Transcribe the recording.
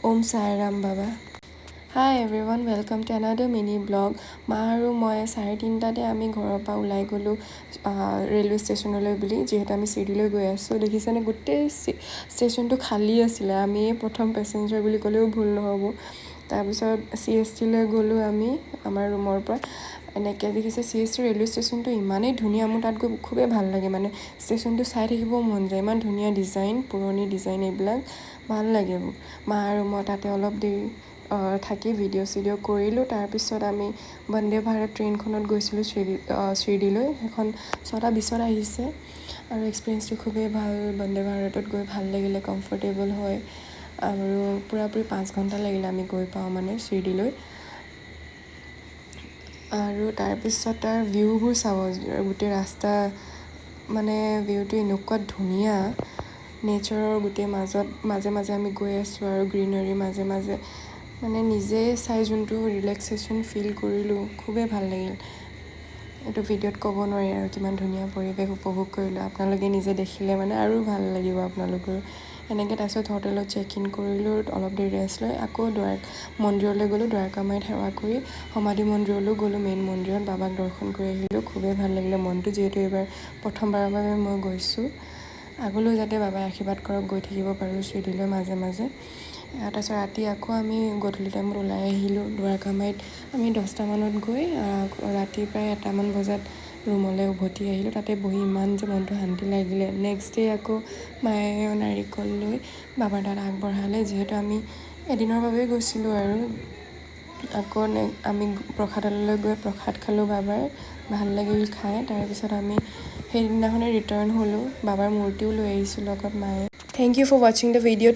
Om Sai Ram Baba. Hi everyone, welcome to another mini blog. মা আৰু মই 3:30টাতে আমি ঘৰৰ পৰা ওলাই গ'লোঁ ৰেলৱে ষ্টেচনলৈ বুলি, যিহেতু আমি চিৰিলৈ গৈ আছোঁ। দেখিছেনে গোটেই ষ্টেচনটো খালী আছিলে। আমি প্ৰথম পেচেঞ্জাৰ বুলি ক'লেও ভুল নহ'ব। তাৰপিছত CSTলৈ গ'লোঁ আমি আমাৰ ৰুমৰ পৰা। এনেকৈ দেখিছে CST ৰেলৱে ষ্টেচনটো ইমানেই ধুনীয়া, মোৰ তাত গৈ খুবেই ভাল লাগে। মানে ষ্টেচনটো চাই থাকিব মন যায়, ইমান ধুনীয়া ডিজাইন, পুৰণি ডিজাইন এইবিলাক ভাল লাগে। মা আৰু মই তাতে অলপ দেৰি থাকি ভিডিঅ' কৰিলোঁ। তাৰপিছত আমি বন্দে ভাৰত ট্ৰেইনখনত গৈছিলোঁ শিৰডিলৈ। সেইখন 6:20 আহিছে আৰু এক্সপিৰিয়েঞ্চটো খুবেই ভাল। বন্দে ভাৰতত গৈ ভাল লাগিলে, কমফৰ্টেবল হয় আৰু পূৰাপূৰি 5 ঘণ্টা লাগিলে আমি গৈ পাওঁ মানে শিৰডিলৈ। আৰু তাৰপিছত তাৰ ভিউবোৰ চাব, গোটেই ৰাস্তা মানে ভিউটো এনেকুৱা ধুনীয়া, নেচাৰৰ গোটেই মাজে মাজে আমি গৈ আছোঁ আৰু গ্ৰীনাৰী মাজে মাজে মানে নিজে চাই যোনটো ৰিলেক্সেশ্যন ফিল কৰিলোঁ, খুবেই ভাল লাগিল। এইটো ভিডিঅ'ত ক'ব নোৱাৰি আৰু কিমান ধুনীয়া পৰিৱেশ উপভোগ কৰিলোঁ। আপোনালোকে নিজে দেখিলে মানে আৰু ভাল লাগিব আপোনালোকৰ। এনেকৈ তাৰপিছত হোটেলত চেক ইন কৰিলোঁ, অলপ দেৰি ৰেষ্ট লৈ আকৌ মন্দিৰলৈ গ'লোঁ। দ্বাৰকামাইত সেৱা কৰি সমাধি মন্দিৰলৈ গ'লোঁ, মেইন মন্দিৰত বাবাক দৰ্শন কৰি আহিলোঁ। খুবেই ভাল লাগিলে মনটো, যিহেতু এইবাৰ প্ৰথমবাৰৰ বাবে মই গৈছোঁ। আগলৈও যাতে বাবাই আশীৰ্বাদ কৰক, গৈ থাকিব পাৰোঁ শিৰডিলৈ মাজে মাজে। তাৰপিছত ৰাতি আকৌ আমি গধূলি টাইমত ওলাই আহিলোঁ দ্বাৰকামাইত। আমি 10টামানত গৈ ৰাতি প্ৰায় 1টামান বজাত ৰুমলৈ উভতি আহিলোঁ। তাতে বহি ইমান যে মনটো শান্তি লাগিলে। নেক্সট ডে আকৌ মায়ে নাৰিকল লৈ বাবাৰ তাত আগবঢ়ালে, যিহেতু আমি এদিনৰ বাবেই গৈছিলোঁ আৰু। আকৌ আমি প্ৰসাদালয়লৈ গৈ প্ৰসাদ খালোঁ বাবাৰ, ভাল লাগিল খাই। তাৰপিছত আমি সেইদিনাখনে ৰিটাৰ্ণ হ'লোঁ। বাবাৰ মূৰ্তিও লৈ আহিছোঁ লগত মায়ে। থেংক ইউ ফৰ ৱাচিং দ্য ভিডিঅ'।